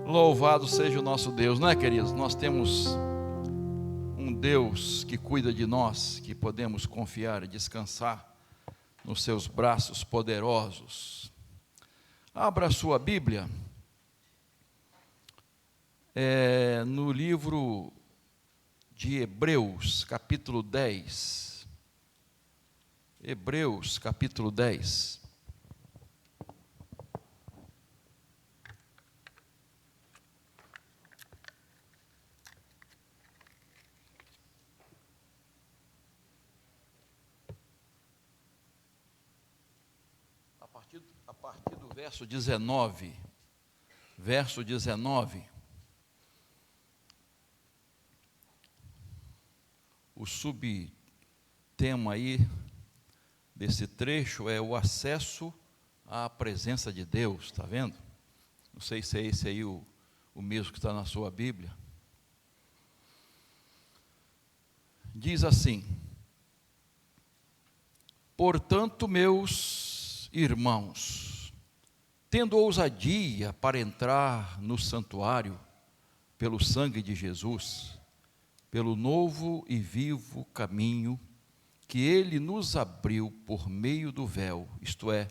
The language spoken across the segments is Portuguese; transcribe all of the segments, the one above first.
Louvado seja o nosso Deus, não é, queridos? Nós temos um Deus que cuida de nós, que podemos confiar e descansar nos seus braços poderosos. Abra a sua Bíblia, no livro de Hebreus, capítulo 10. Hebreus, capítulo 10. A partir do verso 19, o subtema aí desse trecho é o acesso à presença de Deus, está vendo? Não sei se é esse aí o mesmo que está na sua Bíblia. Diz assim: portanto, meus irmãos, tendo ousadia para entrar no santuário pelo sangue de Jesus, pelo novo e vivo caminho que ele nos abriu por meio do véu, isto é,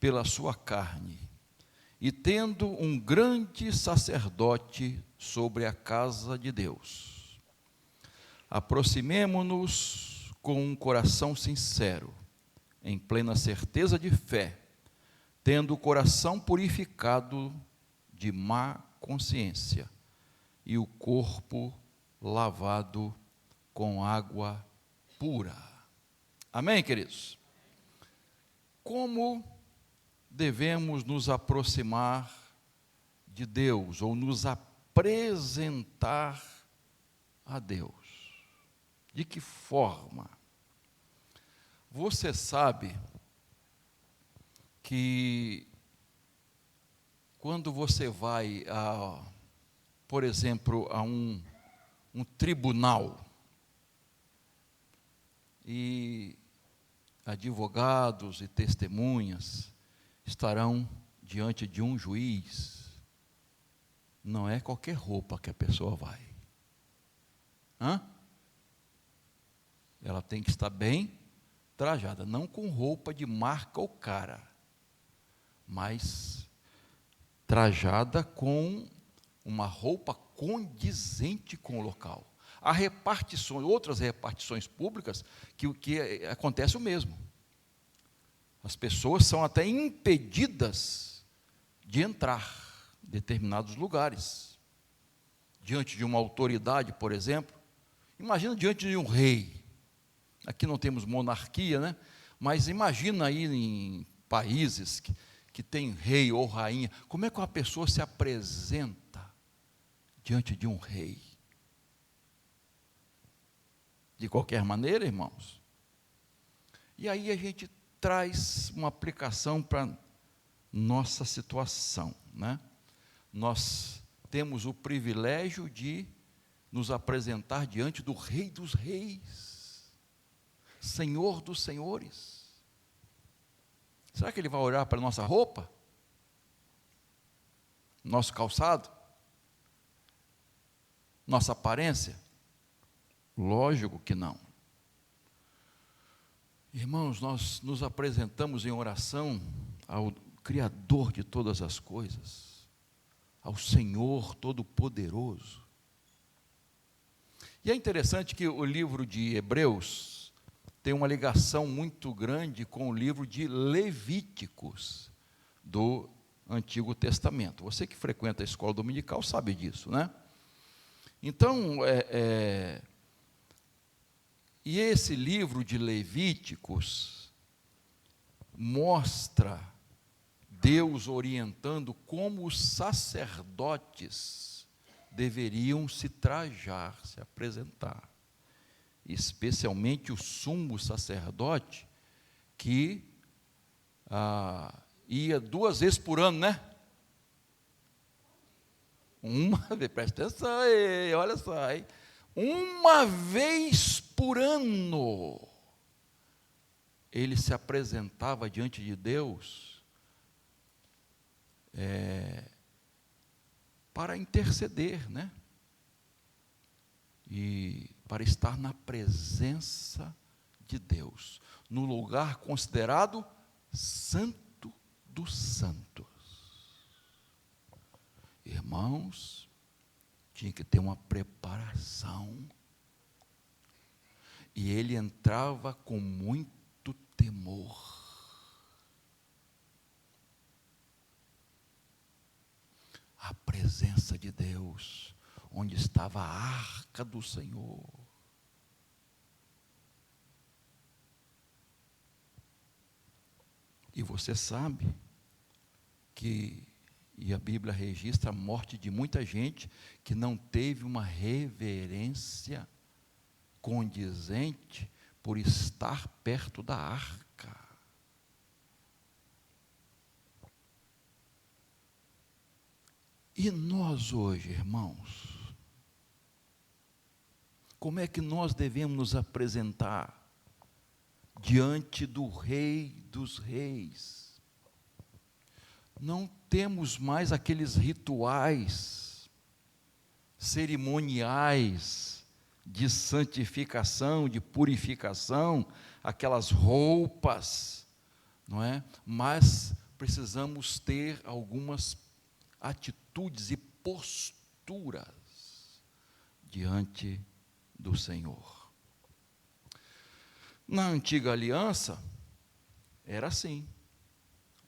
pela sua carne, e tendo um grande sacerdote sobre a casa de Deus, aproximemo-nos com um coração sincero, em plena certeza de fé, tendo o coração purificado de má consciência e o corpo lavado com água pura. Amém, queridos? Como devemos nos aproximar de Deus, ou nos apresentar a Deus? De que forma? Você sabe que quando você vai, por exemplo, a um tribunal, e advogados e testemunhas estarão diante de um juiz, não é qualquer roupa que a pessoa vai. Ela tem que estar bem trajada, não com roupa de marca ou cara, mas trajada com uma roupa condizente com o local. Há repartições, outras repartições públicas que acontece o mesmo. As pessoas são até impedidas de entrar em determinados lugares. Diante de uma autoridade, por exemplo, imagina diante de um rei. Aqui não temos monarquia, né? Mas imagina aí em países que tem rei ou rainha, como é que uma pessoa se apresenta diante de um rei? De qualquer maneira, irmãos. E aí a gente traz uma aplicação para nossa situação, né? Nós temos o privilégio de nos apresentar diante do Rei dos Reis, Senhor dos Senhores. Será que Ele vai olhar para a nossa roupa? Nosso calçado? Nossa aparência? Lógico que não. Irmãos, nós nos apresentamos em oração ao Criador de todas as coisas, ao Senhor Todo-Poderoso. E é interessante que o livro de Hebreus tem uma ligação muito grande com o livro de Levíticos do Antigo Testamento. Você que frequenta a escola dominical sabe disso, né? Então, e esse livro de Levíticos mostra Deus orientando como os sacerdotes deveriam se trajar, se apresentar. Especialmente o sumo sacerdote, que ia 2 vezes por ano, né? Presta atenção aí, olha só, hein? 1 vez por ano, ele se apresentava diante de Deus, para interceder, né? E para estar na presença de Deus, no lugar considerado santo dos santos. Irmãos, tinha que ter uma preparação. E ele entrava com muito temor. A presença de Deus, onde estava a arca do Senhor. E você sabe que, e a Bíblia registra a morte de muita gente que não teve uma reverência condizente por estar perto da arca. E nós hoje, irmãos, como é que nós devemos nos apresentar diante do Rei dos Reis? Não temos mais aqueles rituais cerimoniais de santificação, de purificação, aquelas roupas, não é? Mas precisamos ter algumas atitudes e posturas diante do Senhor. Na antiga aliança, era assim.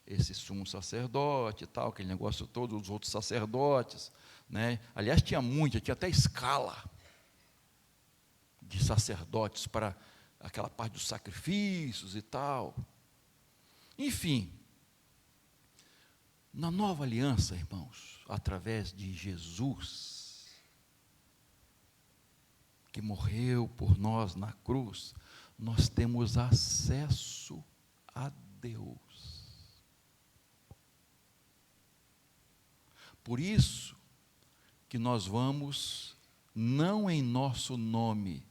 Esse sumo sacerdote e tal, aquele negócio todo, os outros sacerdotes, né? Aliás, tinha até escala de sacerdotes para aquela parte dos sacrifícios e tal. Enfim, na nova aliança, irmãos, através de Jesus, que morreu por nós na cruz, nós temos acesso a Deus. Por isso que nós vamos, não em nosso nome.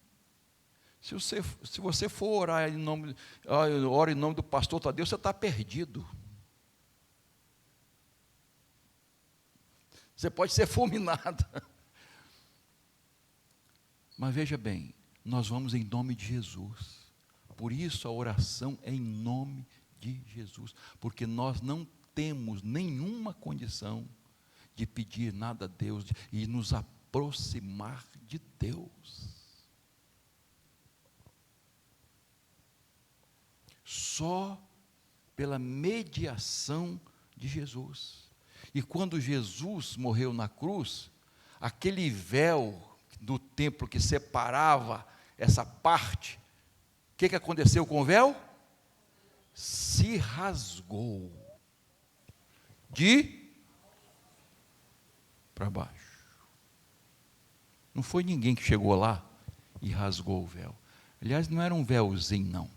Se você for orar em nome, ora em nome do pastor Tadeu, você está perdido. Você pode ser fulminado. Mas veja bem, nós vamos em nome de Jesus. Por isso a oração é em nome de Jesus. Porque nós não temos nenhuma condição de pedir nada a Deus e nos aproximar de Deus. Só pela mediação de Jesus. E quando Jesus morreu na cruz, aquele véu do templo que separava essa parte, o que aconteceu com o véu? Se rasgou de para baixo. Não foi ninguém que chegou lá e rasgou o véu. Aliás, não era um véuzinho, não.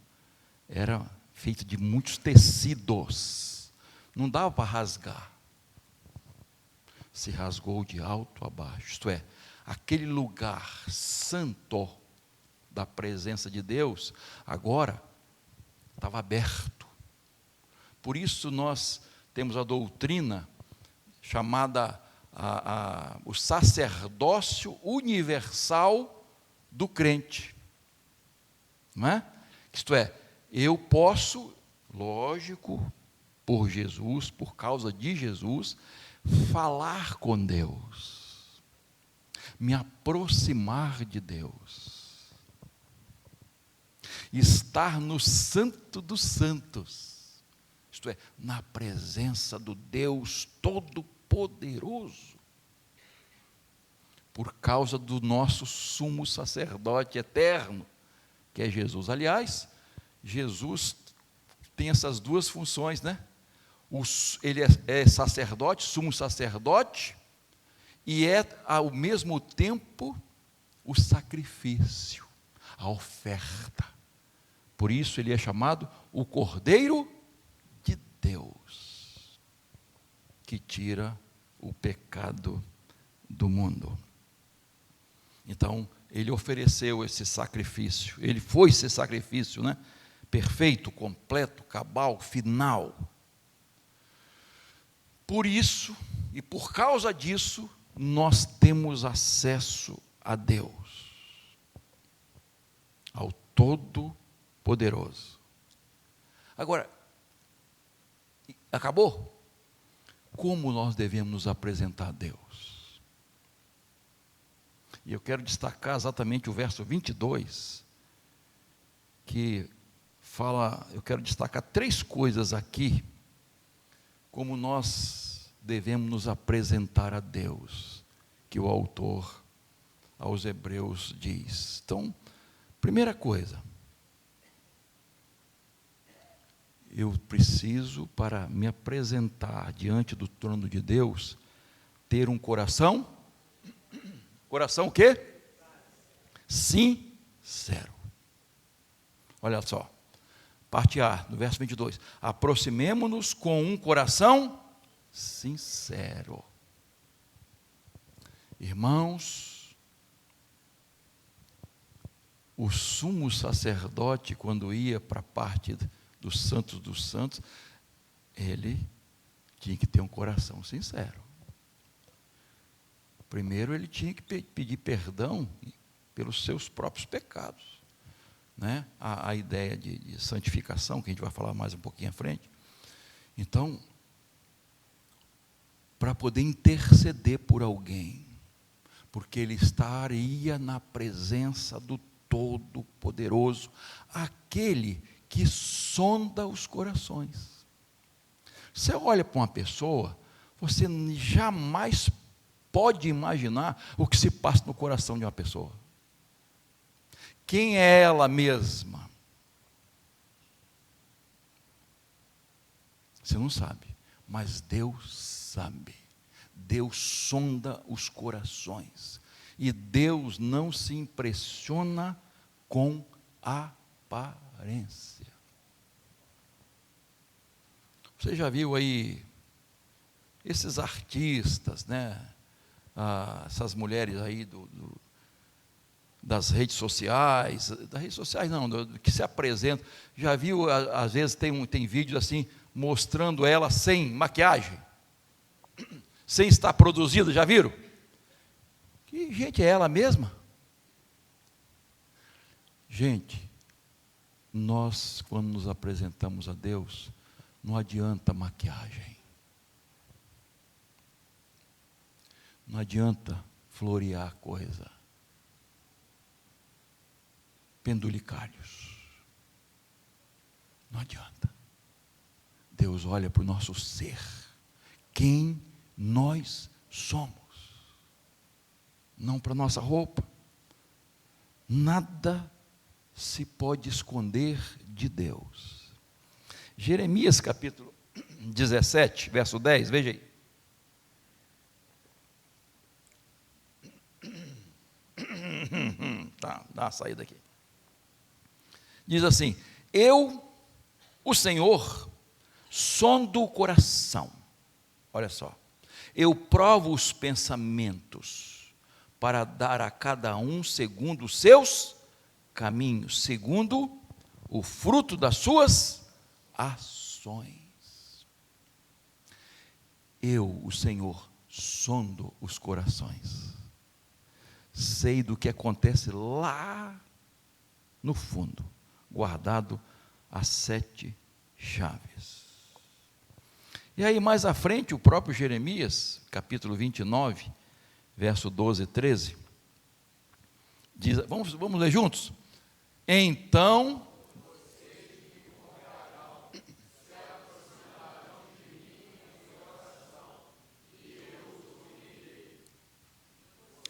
Era feito de muitos tecidos. Não dava para rasgar. Se rasgou de alto a baixo. Isto é, aquele lugar santo da presença de Deus, agora estava aberto. Por isso nós temos a doutrina chamada o sacerdócio universal do crente. Não é? Isto é, eu posso, lógico, por Jesus, por causa de Jesus, falar com Deus, me aproximar de Deus, estar no santo dos santos, isto é, na presença do Deus Todo-Poderoso, por causa do nosso sumo sacerdote eterno, que é Jesus. Aliás, Jesus tem essas duas funções, né? Ele é sacerdote, sumo sacerdote, e é ao mesmo tempo o sacrifício, a oferta. Por isso ele é chamado o Cordeiro de Deus, que tira o pecado do mundo. Então, ele ofereceu esse sacrifício, ele foi esse sacrifício, né? Perfeito, completo, cabal, final. Por isso, e por causa disso, nós temos acesso a Deus, ao Todo-Poderoso. Agora, acabou? Como nós devemos nos apresentar a Deus? E eu quero destacar exatamente o verso 22, que fala, eu quero destacar 3 coisas aqui, como nós devemos nos apresentar a Deus, que o autor aos Hebreus diz. Então, primeira coisa, eu preciso, para me apresentar diante do trono de Deus, ter um coração o quê? Sincero. Olha só, parte A, no verso 22, aproximemo-nos com um coração sincero. Irmãos, o sumo sacerdote, quando ia para a parte dos santos, ele tinha que ter um coração sincero. Primeiro, ele tinha que pedir perdão pelos seus próprios pecados, né? A ideia de santificação, que a gente vai falar mais um pouquinho à frente. Então, para poder interceder por alguém, porque ele estaria na presença do Todo-Poderoso, aquele que sonda os corações. Você olha para uma pessoa, você jamais pode imaginar o que se passa no coração de uma pessoa. Quem é ela mesma? Você não sabe, mas Deus sabe. Deus sonda os corações. E Deus não se impressiona com aparência. Você já viu aí esses artistas, né? Essas mulheres aí das redes sociais não, que se apresentam. Já viu, às vezes tem vídeos assim, mostrando ela sem maquiagem, sem estar produzida, já viram? Que gente é ela mesma? Gente, nós, quando nos apresentamos a Deus, não adianta maquiagem, não adianta florear a coisa, pendulicários, não adianta. Deus olha para o nosso ser, quem nós somos, não para a nossa roupa. Nada se pode esconder de Deus. Jeremias capítulo 17, verso 10, veja aí. Tá, dá uma saída aqui. Diz assim: eu, o Senhor, sondo o coração. Olha só. Eu provo os pensamentos, para dar a cada um segundo os seus caminhos, segundo o fruto das suas ações. Eu, o Senhor, sondo os corações. Sei do que acontece lá no fundo, guardado as 7 chaves. E aí mais à frente, o próprio Jeremias, capítulo 29, verso 12 e 13, diz, vamos ler juntos? Então,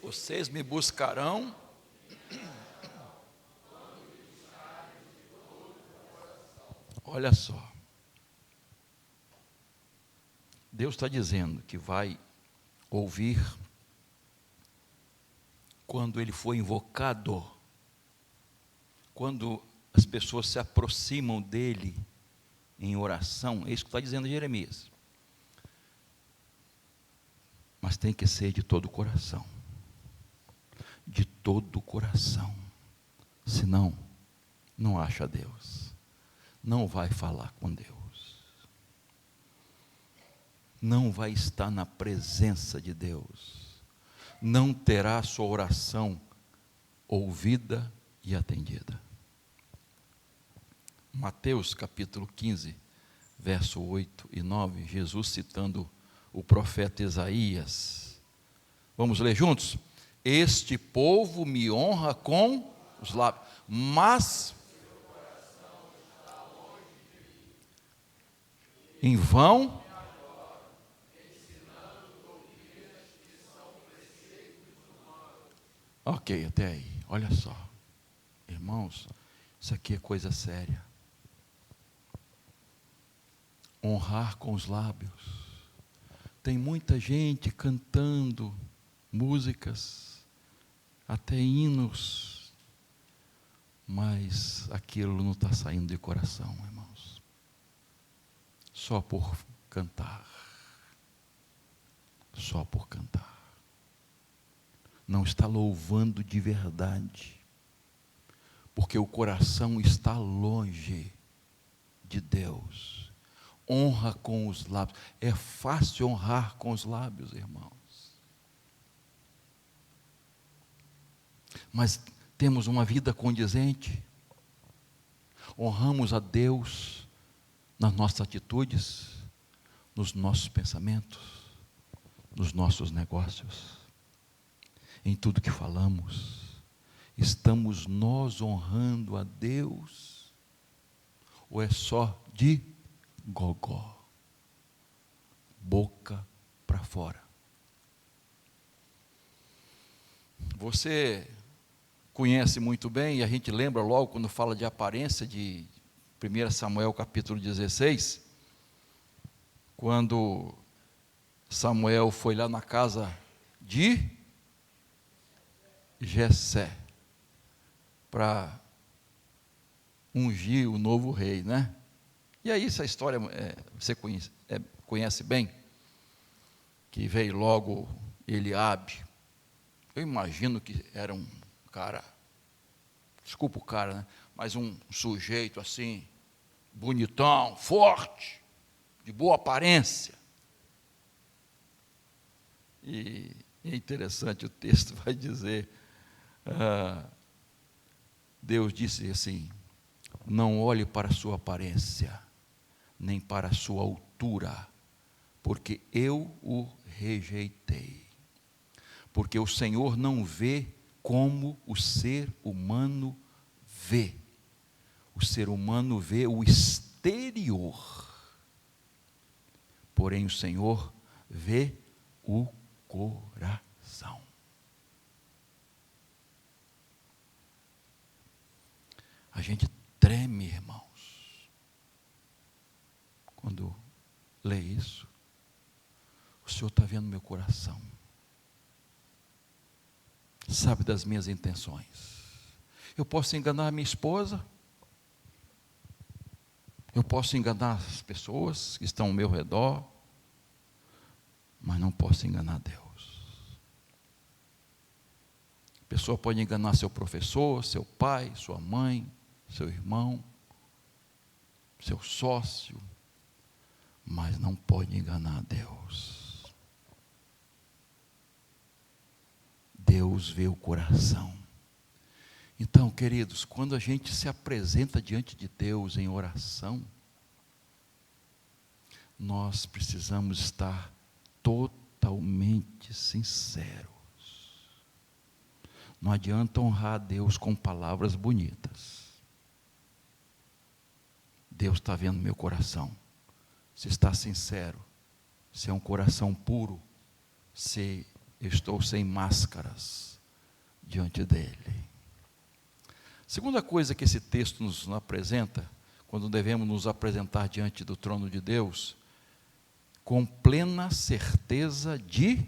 vocês me buscarão, olha só, Deus está dizendo que vai ouvir quando Ele for invocado, quando as pessoas se aproximam dEle em oração. É isso que está dizendo Jeremias. Mas tem que ser de todo o coração. De todo o coração. Senão, não acha Deus. Não vai falar com Deus. Não vai estar na presença de Deus. não terá sua oração ouvida e atendida. Mateus capítulo 15, verso 8 e 9, Jesus citando o profeta Isaías. Vamos ler juntos? Este povo me honra com os lábios, mas em vão. Ok, até aí. Olha só, irmãos, isso aqui é coisa séria. Honrar com os lábios. Tem muita gente cantando músicas, até hinos, mas aquilo não está saindo de coração, irmãos. Só por cantar. Só por cantar. Não está louvando de verdade, porque o coração está longe de Deus. Honra com os lábios. É fácil honrar com os lábios, irmãos. Mas temos uma vida condizente. Honramos a Deus nas nossas atitudes, nos nossos pensamentos, nos nossos negócios, em tudo que falamos. Estamos nós honrando a Deus? Ou é só de gogó, boca para fora? Você conhece muito bem, e a gente lembra logo quando fala de aparência, de 1 Samuel capítulo 16, quando Samuel foi lá na casa de Jessé para ungir o novo rei, né? E aí essa história você conhece bem, que veio logo Eliabe. Eu imagino que era um cara, desculpa o cara, né? Mas um sujeito assim, bonitão, forte, de boa aparência. E é interessante, o texto vai dizer, Deus disse assim: não olhe para a sua aparência, nem para a sua altura, porque eu o rejeitei. Porque o Senhor não vê como o ser humano vê. O ser humano vê o exterior, porém o Senhor vê o coração. A gente treme, irmãos, quando lê isso. O Senhor está vendo meu coração, sabe das minhas intenções. Eu posso enganar a minha esposa, eu posso enganar as pessoas que estão ao meu redor, mas não posso enganar Deus. A pessoa pode enganar seu professor, seu pai, sua mãe, seu irmão, seu sócio, mas não pode enganar Deus. Deus vê o coração. Então, queridos, quando a gente se apresenta diante de Deus em oração, nós precisamos estar totalmente sinceros. Não adianta honrar a Deus com palavras bonitas. Deus está vendo meu coração. Se está sincero, se é um coração puro, se eu estou sem máscaras diante dele. Segunda coisa que esse texto nos apresenta, quando devemos nos apresentar diante do trono de Deus, com plena certeza de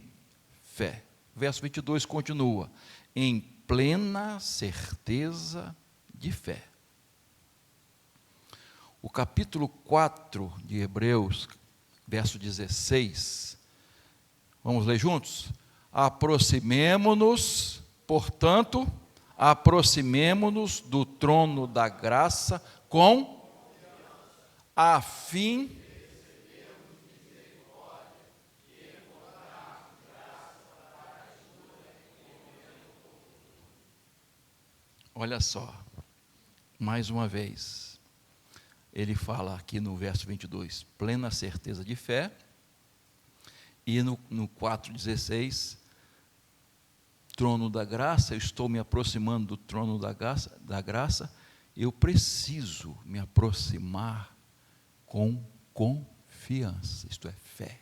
fé. Verso 22 continua: em plena certeza de fé. O capítulo 4 de Hebreus, verso 16, vamos ler juntos? Aproximemo-nos, portanto, aproximemo-nos do trono da graça com a fim olha só, mais uma vez, ele fala aqui no verso 22, plena certeza de fé, e no 4,16, trono da graça, eu estou me aproximando do trono da graça, eu preciso me aproximar com confiança, isto é, fé.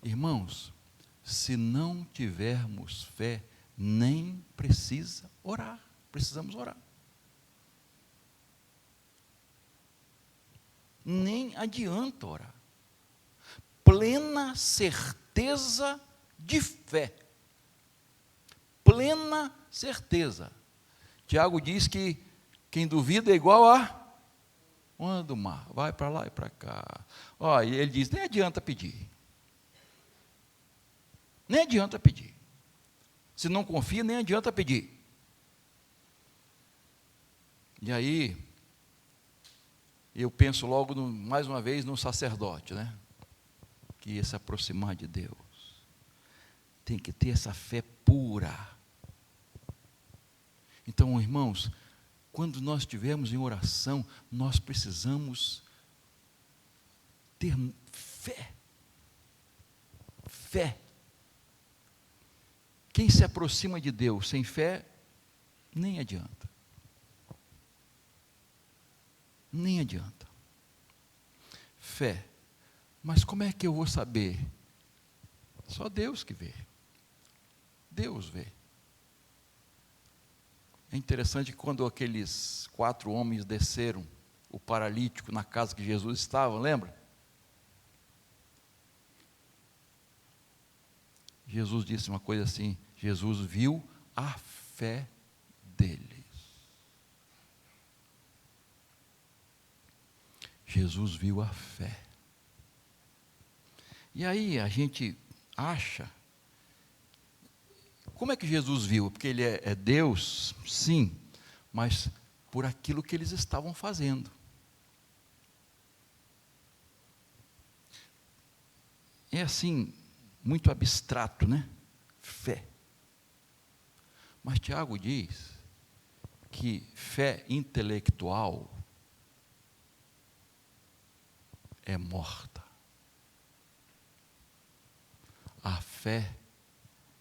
Irmãos, se não tivermos fé, nem precisa orar, precisamos orar. Nem adianta orar. Plena certeza de fé. Plena certeza. Tiago diz que quem duvida é igual a onda do mar, vai para lá e para cá. Ó, e ele diz, nem adianta pedir. Nem adianta pedir. Se não confia, nem adianta pedir. E aí, eu penso logo, mais uma vez, no sacerdote, né? Que ia se aproximar de Deus. Tem que ter essa fé pura. Então, irmãos, quando nós estivermos em oração, nós precisamos ter fé. Fé. Quem se aproxima de Deus sem fé, nem adianta. Nem adianta. Fé. Mas como é que eu vou saber? Só Deus que vê. Deus vê. É interessante que quando aqueles 4 homens desceram o paralítico na casa que Jesus estava, lembra? Jesus disse uma coisa assim, Jesus viu a fé deles. Jesus viu a fé. E aí a gente acha, como é que Jesus viu? Porque ele é Deus, sim, mas por aquilo que eles estavam fazendo. É assim, muito abstrato, né? Fé. Mas Tiago diz que fé intelectual é morta. A fé,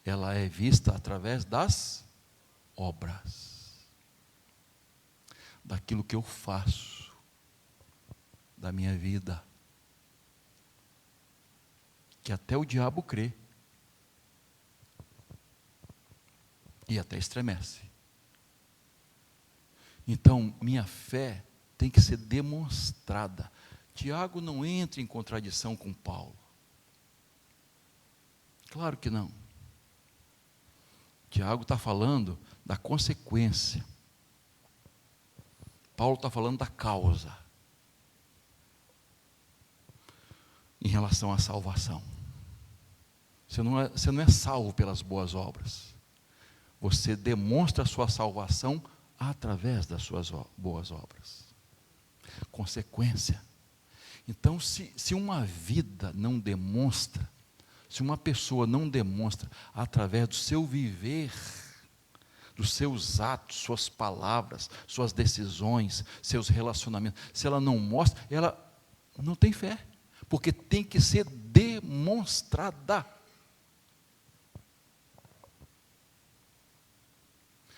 ela é vista através das obras. Daquilo que eu faço, da minha vida. Que até o diabo crê. E até estremece. Então, minha fé tem que ser demonstrada. Tiago não entra em contradição com Paulo. Claro que não. Tiago está falando da consequência. Paulo está falando da causa. Em relação à salvação. Você não é salvo pelas boas obras. Você demonstra a sua salvação através das suas boas obras. Consequência. Então, se uma vida não demonstra, se uma pessoa não demonstra através do seu viver, dos seus atos, suas palavras, suas decisões, seus relacionamentos, se ela não mostra, ela não tem fé, porque tem que ser demonstrada.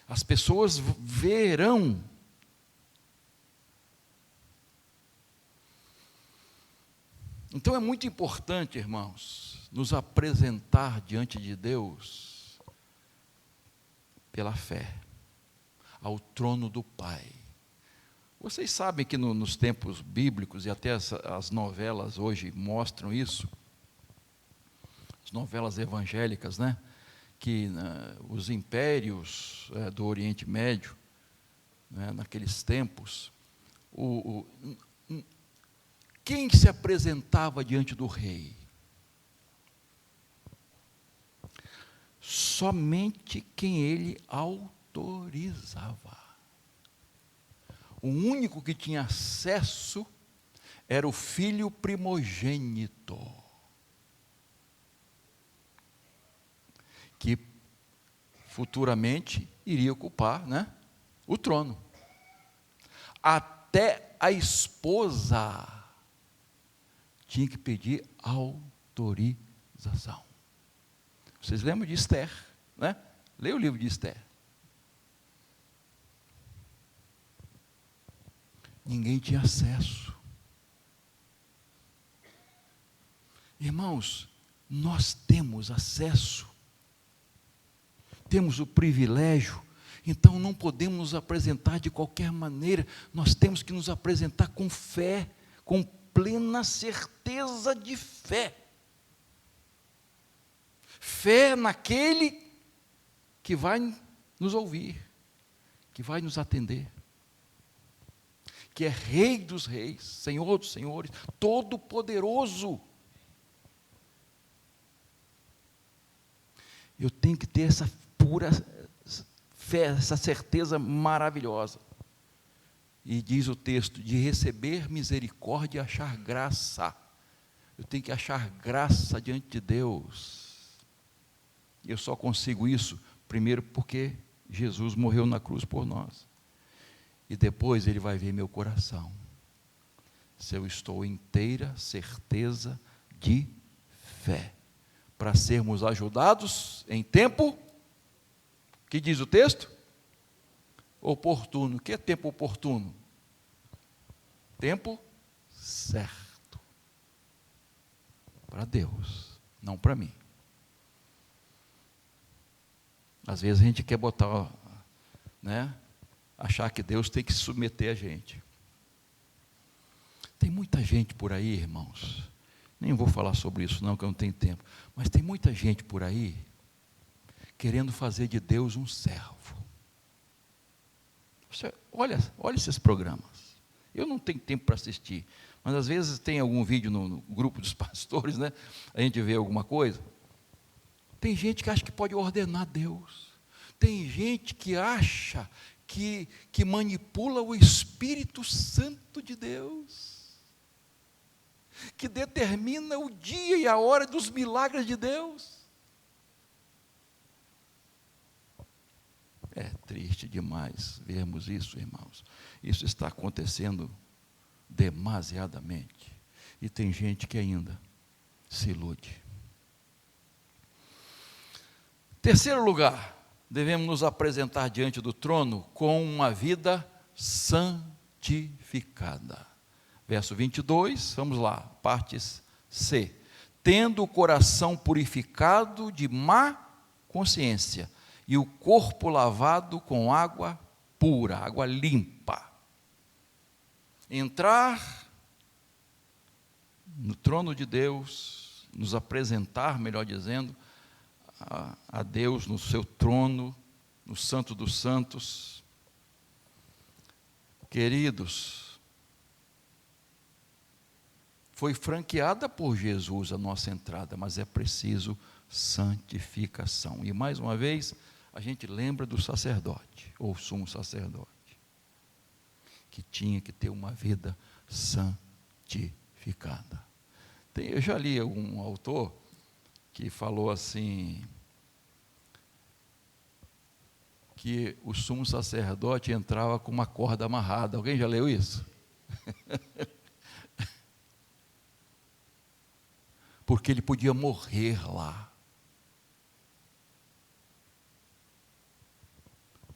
As pessoas verão. Então é muito importante, irmãos, nos apresentar diante de Deus pela fé, ao trono do Pai. Vocês sabem que nos tempos bíblicos, e até as novelas hoje mostram isso, as novelas evangélicas, né? Que os impérios do Oriente Médio, né, naqueles tempos, quem se apresentava diante do rei? Somente quem ele autorizava. O único que tinha acesso era o filho primogênito, que futuramente iria ocupar, né, o trono. Até a esposa tinha que pedir autorização. Vocês lembram de Esther, né? Leia o livro de Esther. Ninguém tinha acesso. Irmãos, nós temos acesso, temos o privilégio, então não podemos nos apresentar de qualquer maneira, nós temos que nos apresentar com fé, com plena certeza de fé. Fé naquele que vai nos ouvir, que vai nos atender, que é Rei dos reis, Senhor dos senhores, Todo-Poderoso. Eu tenho que ter essa pura fé, essa certeza maravilhosa. E diz o texto, de receber misericórdia e achar graça. Eu tenho que achar graça diante de Deus. Eu só consigo isso, primeiro porque Jesus morreu na cruz por nós. E depois Ele vai ver meu coração. Se eu estou inteira certeza de fé. Para sermos ajudados em tempo, que diz o texto? Oportuno. O que é tempo oportuno? Tempo certo. Para Deus, não para mim. Às vezes a gente quer botar, né, achar que Deus tem que se submeter a gente. Tem muita gente por aí, irmãos, nem vou falar sobre isso não, que eu não tenho tempo, mas tem muita gente por aí, querendo fazer de Deus um servo. Você olha esses programas, eu não tenho tempo para assistir, mas às vezes tem algum vídeo no grupo dos pastores, né, a gente vê alguma coisa, tem gente que acha que pode ordenar Deus, tem gente que acha que manipula o Espírito Santo de Deus, que determina o dia e a hora dos milagres de Deus. É triste demais vermos isso, irmãos. Isso está acontecendo demasiadamente. E tem gente que ainda se ilude. Terceiro lugar, devemos nos apresentar diante do trono com uma vida santificada. Verso 22, vamos lá, partes C. Tendo o coração purificado de má consciência e o corpo lavado com água pura, água limpa. Entrar no trono de Deus, nos apresentar, melhor dizendo, a Deus no seu trono, no Santo dos Santos. Queridos, foi franqueada por Jesus a nossa entrada, mas é preciso santificação. E mais uma vez, a gente lembra do sacerdote, ou sumo sacerdote, que tinha que ter uma vida santificada. Eu já li algum autor que falou assim, que o sumo sacerdote entrava com uma corda amarrada. Alguém já leu isso? Porque ele podia morrer lá.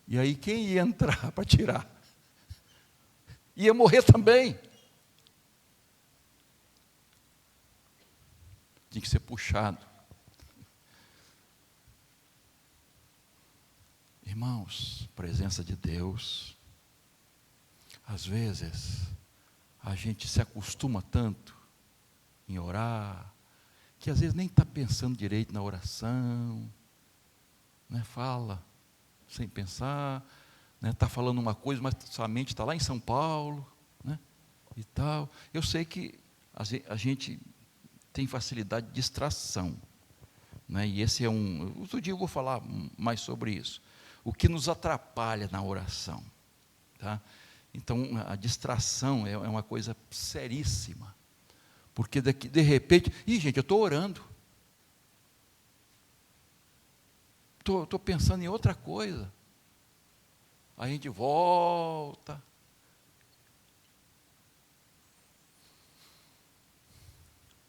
E aí quem ia entrar para tirar? Ia morrer também. Tinha que ser puxado. Irmãos, presença de Deus. Às vezes, a gente se acostuma tanto em orar, que às vezes nem está pensando direito na oração, né? Fala sem pensar, né? Está falando uma coisa, mas sua mente está lá em São Paulo, né? E tal. Eu sei que a gente tem facilidade de distração, né? E esse é outro dia eu vou falar mais sobre isso. O que nos atrapalha na oração, tá? Então, a distração é uma coisa seríssima. Porque de repente, gente, eu estou orando. Estou pensando em outra coisa. a gente volta.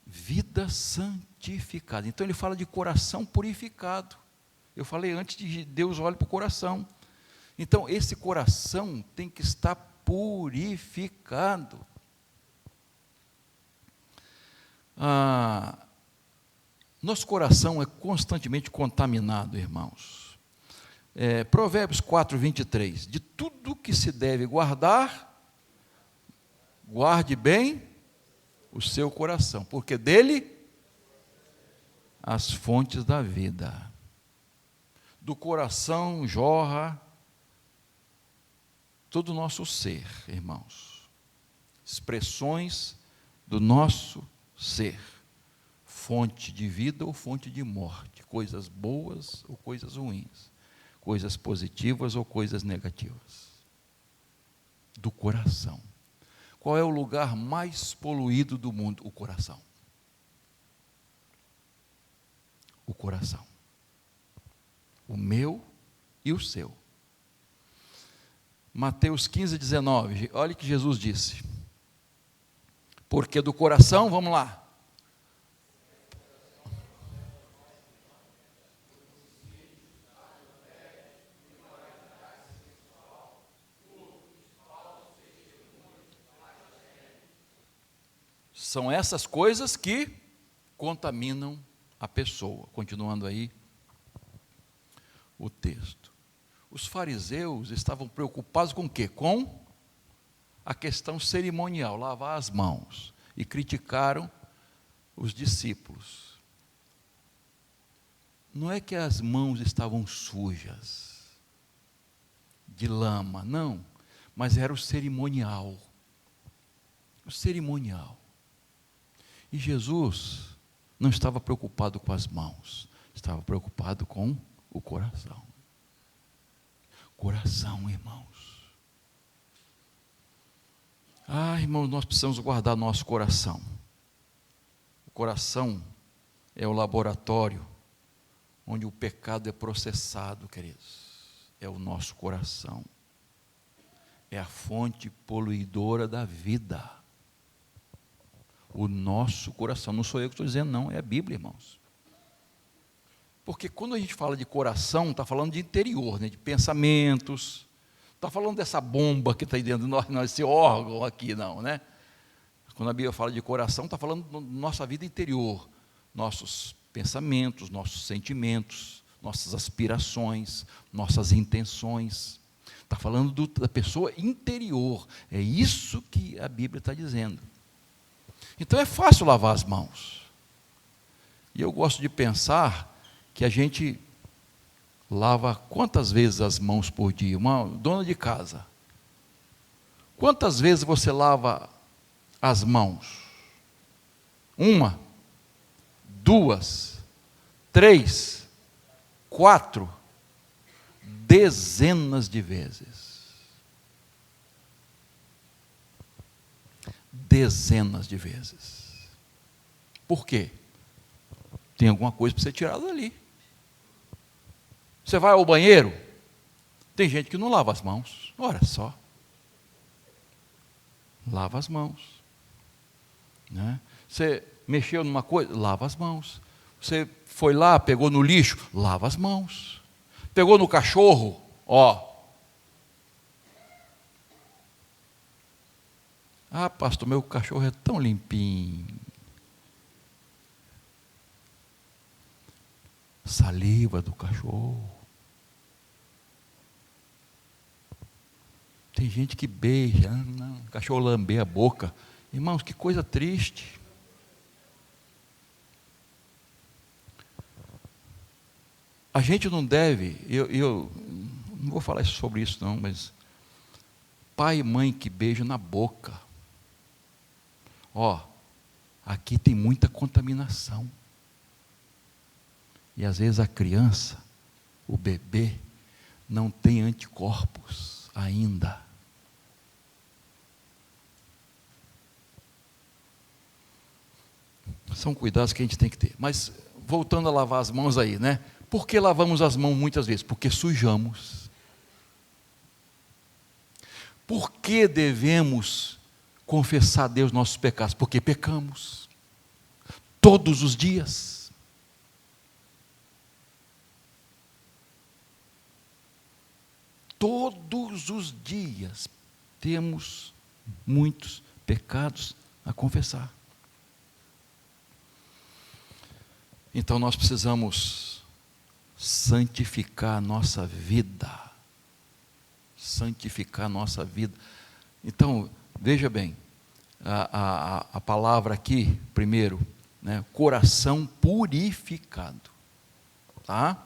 Vida santificada. Então ele fala de coração purificado. Eu falei antes de Deus olha para o coração. Então esse coração tem que estar purificado. Nosso coração é constantemente contaminado, irmãos. Provérbios 4, 23. De tudo que se deve guardar, guarde bem o seu coração, porque dele as fontes da vida. Do coração jorra todo o nosso ser, irmãos. Expressões do nosso ser. Fonte de vida ou fonte de morte. Coisas boas ou coisas ruins. Coisas positivas ou coisas negativas. Do coração. Qual é o lugar mais poluído do mundo? O coração. O coração. O meu e o seu. Mateus 15, 19. Olha o que Jesus disse. Porque do coração, vamos lá. São essas coisas que contaminam a pessoa. Continuando aí o texto. Os fariseus estavam preocupados com o quê? Com a questão cerimonial, lavar as mãos. E criticaram os discípulos. Não é que as mãos estavam sujas, de lama, não. Mas era o cerimonial. O cerimonial. E Jesus não estava preocupado com as mãos, estava preocupado com o coração. Coração, irmãos. Irmãos, nós precisamos guardar nosso coração. O coração é o laboratório onde o pecado é processado, queridos. É o nosso coração. É a fonte poluidora da vida. O nosso coração, não sou eu que estou dizendo, não, é a Bíblia, irmãos. Porque quando a gente fala de coração, está falando de interior, né, de pensamentos, está falando dessa bomba que está aí dentro de nós, não, esse órgão aqui, não, né? Quando a Bíblia fala de coração, está falando da nossa vida interior, nossos pensamentos, nossos sentimentos, nossas aspirações, nossas intenções. Está falando da pessoa interior, é isso que a Bíblia está dizendo. Então é fácil lavar as mãos. E eu gosto de pensar que a gente lava quantas vezes as mãos por dia? Uma dona de casa. Quantas vezes você lava as mãos? 1, 2, 3, 4, dezenas de vezes. Dezenas de vezes. Por quê? Tem alguma coisa para ser tirada dali. Você vai ao banheiro, tem gente que não lava as mãos. Olha só. Lava as mãos. Né? Você mexeu numa coisa, lava as mãos. Você foi lá, pegou no lixo, lava as mãos. Pegou no cachorro, pastor, meu cachorro é tão limpinho. Saliva do cachorro. Tem gente que beija, não, o cachorro lamber a boca. Irmãos, que coisa triste. A gente não deve, eu não vou falar sobre isso não, mas pai e mãe que beijam na boca. Aqui tem muita contaminação. E às vezes a criança, o bebê, não tem anticorpos ainda. São cuidados que a gente tem que ter. Mas, voltando a lavar as mãos aí, né? Por que lavamos as mãos muitas vezes? Porque sujamos. Por que devemos confessar a Deus nossos pecados? Porque pecamos todos os dias. Todos os dias temos muitos pecados a confessar. Então nós precisamos santificar a nossa vida. Santificar a nossa vida. Então, veja bem, a palavra aqui, primeiro, né, coração purificado. Tá?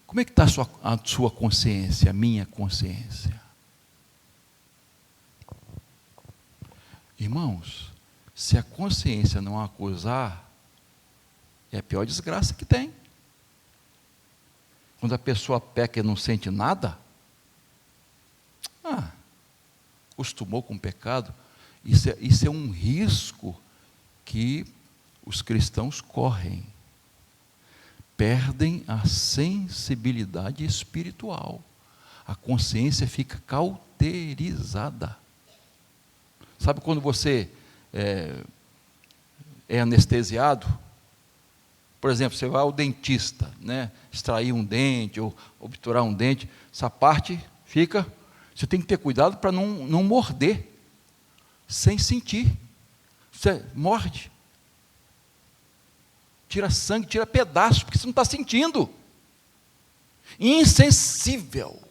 Como é que está a sua consciência, a minha consciência? Irmãos, se a consciência não acusar, é a pior desgraça que tem. Quando a pessoa peca e não sente nada, acostumou com o pecado, isso é um risco que os cristãos correm. Perdem a sensibilidade espiritual. A consciência fica cauterizada. Sabe quando você é anestesiado? Por exemplo, você vai ao dentista, né, extrair um dente ou obturar um dente, essa parte fica, você tem que ter cuidado para não morder, sem sentir. Você morde, tira sangue, tira pedaço, porque você não está sentindo. Insensível.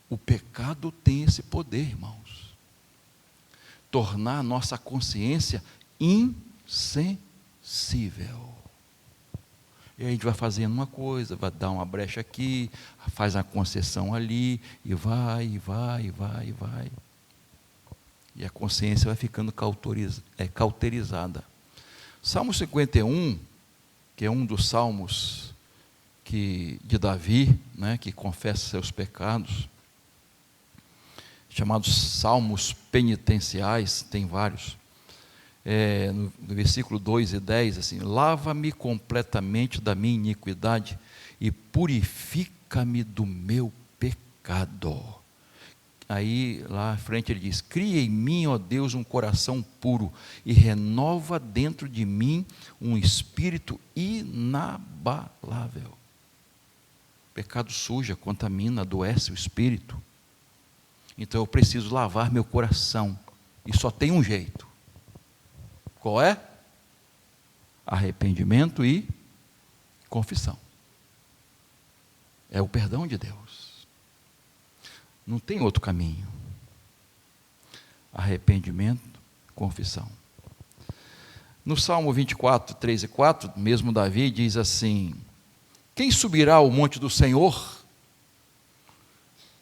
O pecado tem esse poder, irmãos. Tornar a nossa consciência insensível. E a gente vai fazendo uma coisa, vai dar uma brecha aqui, faz a concessão ali, e vai, e vai, e vai, e vai. E a consciência vai ficando cauterizada. Salmo 51, que é um dos salmos de Davi, né, que confessa seus pecados, chamados salmos penitenciais, tem vários, no versículo 2 e 10, assim, lava-me completamente da minha iniquidade e purifica-me do meu pecado. Aí, lá à frente ele diz, cria em mim, ó Deus, um coração puro e renova dentro de mim um espírito inabalável. O pecado suja, contamina, adoece o espírito. Então eu preciso lavar meu coração. E só tem um jeito. Qual é? Arrependimento e confissão. É o perdão de Deus. Não tem outro caminho. Arrependimento, confissão. No Salmo 24, 3 e 4, mesmo Davi diz assim, quem subirá ao monte do Senhor?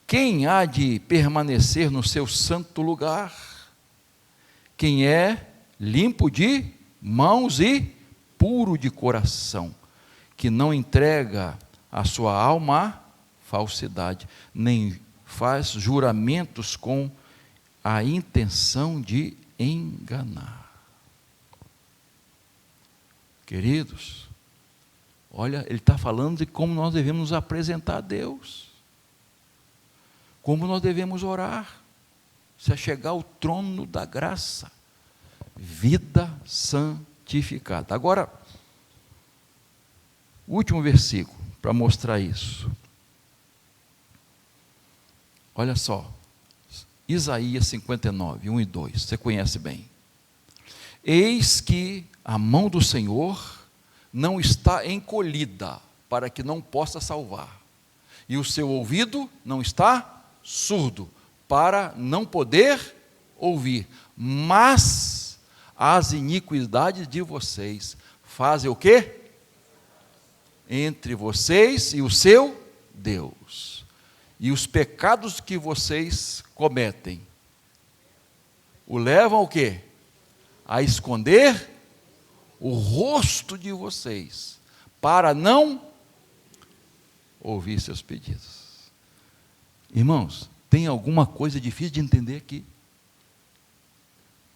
Quem há de permanecer no seu santo lugar? Quem é limpo de mãos e puro de coração, que não entrega a sua alma à falsidade, nem faz juramentos com a intenção de enganar. Queridos, olha, ele está falando de como nós devemos nos apresentar a Deus. Como nós devemos orar, se achegar ao trono da graça, vida santificada. Agora, o último versículo, para mostrar isso. Olha só, Isaías 59, 1 e 2, você conhece bem. Eis que a mão do Senhor não está encolhida, para que não possa salvar, e o seu ouvido não está surdo, para não poder ouvir, mas as iniquidades de vocês fazem o quê? Entre vocês e o seu Deus, e os pecados que vocês cometem, o levam ao quê? A esconder o rosto de vocês, para não ouvir seus pedidos. Irmãos, tem alguma coisa difícil de entender aqui?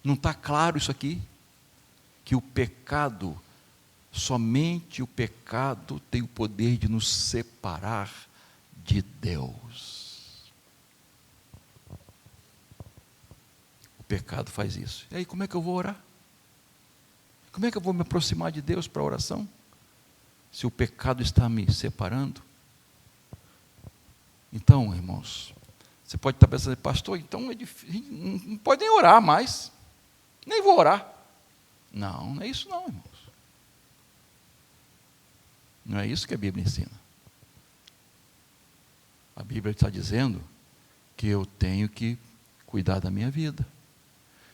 Não está claro isso aqui? Que o pecado Somente o pecado tem o poder de nos separar de Deus. O pecado faz isso. E aí, como é que eu vou orar? Como é que eu vou me aproximar de Deus para a oração? Se o pecado está me separando? Então, irmãos, você pode estar pensando, pastor, então é difícil, não pode nem orar mais, nem vou orar. Não, não é isso não, irmãos. Não é isso que a Bíblia ensina. A Bíblia está dizendo que eu tenho que cuidar da minha vida.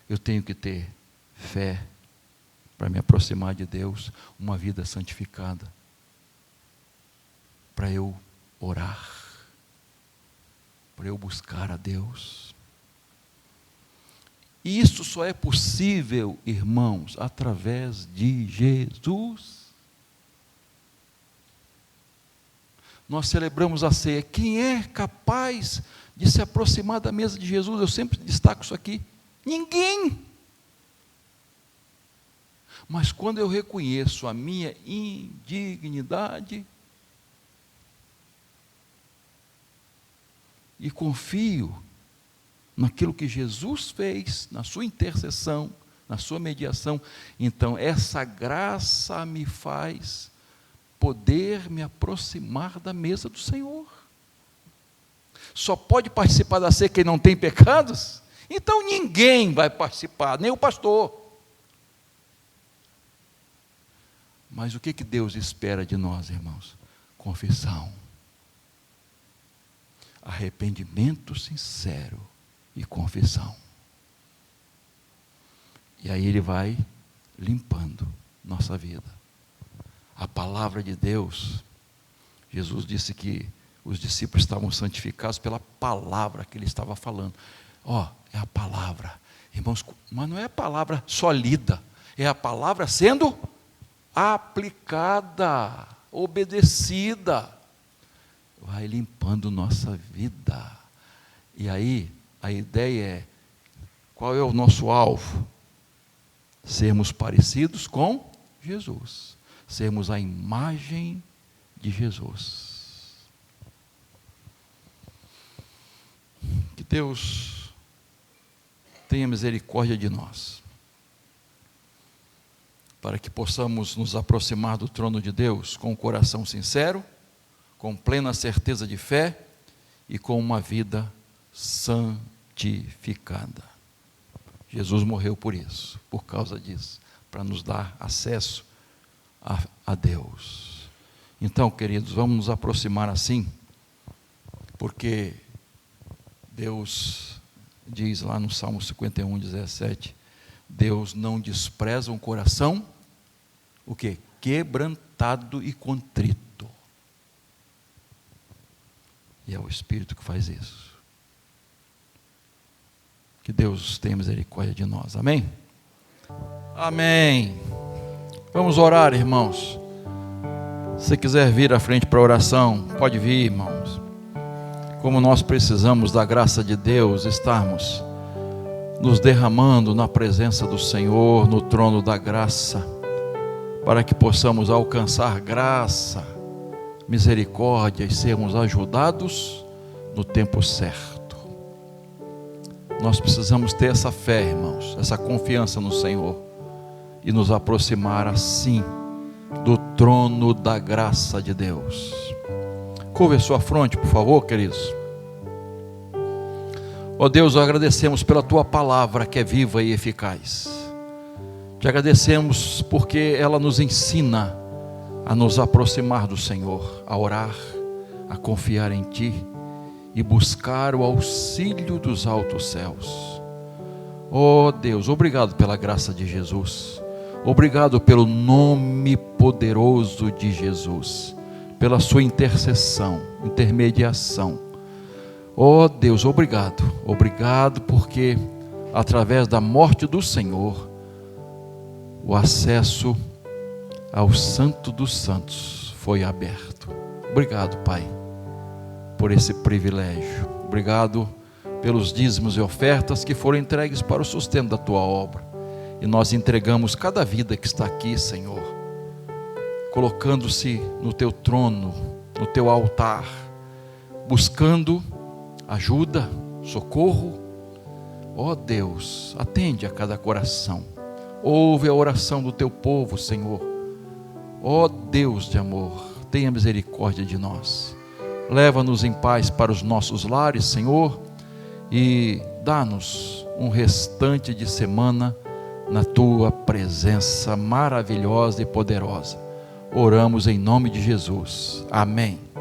Eu tenho que ter fé para me aproximar de Deus, uma vida santificada, para eu orar, para eu buscar a Deus. E isso só é possível, irmãos, através de Jesus. Nós celebramos a ceia. Quem é capaz de se aproximar da mesa de Jesus? Eu sempre destaco isso aqui. Ninguém. Mas quando eu reconheço a minha indignidade e confio naquilo que Jesus fez, na sua intercessão, na sua mediação, então essa graça me faz poder me aproximar da mesa do Senhor. Só pode participar da ceia quem não tem pecados? Então ninguém vai participar, nem o pastor. Mas o que Deus espera de nós, irmãos? Confissão, arrependimento sincero e confissão. E aí Ele vai limpando nossa vida. A palavra de Deus, Jesus disse que os discípulos estavam santificados pela palavra que Ele estava falando. É a palavra, irmãos, mas não é a palavra só lida, é a palavra sendo aplicada, obedecida, vai limpando nossa vida. E aí, a ideia é, qual é o nosso alvo? Sermos parecidos com Jesus, sermos a imagem de Jesus. Que Deus tenha misericórdia de nós, para que possamos nos aproximar do trono de Deus com um coração sincero, com plena certeza de fé e com uma vida santificada. Jesus morreu por isso, por causa disso, para nos dar acesso a Deus. Então, queridos, vamos nos aproximar assim, porque Deus diz lá no Salmo 51, 17, Deus não despreza um coração, o quê? Quebrantado e contrito. E é o Espírito que faz isso. Que Deus tenha misericórdia de nós, amém? Amém. Vamos orar, irmãos. Se você quiser vir à frente para a oração, pode vir, irmãos. Como nós precisamos da graça de Deus, estarmos nos derramando na presença do Senhor, no trono da graça, para que possamos alcançar graça, misericórdia e sermos ajudados no tempo certo. Nós precisamos ter essa fé, irmãos, essa confiança no Senhor e nos aproximar assim do trono da graça de Deus. Curva a sua fronte, por favor, queridos. Ó Deus, agradecemos pela Tua palavra que é viva e eficaz. Te agradecemos porque ela nos ensina a nos aproximar do Senhor, a orar, a confiar em Ti e buscar o auxílio dos altos céus. Ó Deus, obrigado pela graça de Jesus, obrigado pelo nome poderoso de Jesus, pela sua intercessão, intermediação. Ó Deus, obrigado porque através da morte do Senhor, o acesso ao Santo dos Santos foi aberto. Obrigado, Pai, por esse privilégio. Obrigado pelos dízimos e ofertas que foram entregues para o sustento da Tua obra. E nós entregamos cada vida que está aqui, Senhor, colocando-se no teu trono, no teu altar, buscando ajuda, socorro. Ó Deus, atende a cada coração, ouve a oração do teu povo, Senhor. Ó Deus de amor, tenha misericórdia de nós, leva-nos em paz para os nossos lares, Senhor, e dá-nos um restante de semana na tua presença maravilhosa e poderosa. Oramos em nome de Jesus, amém.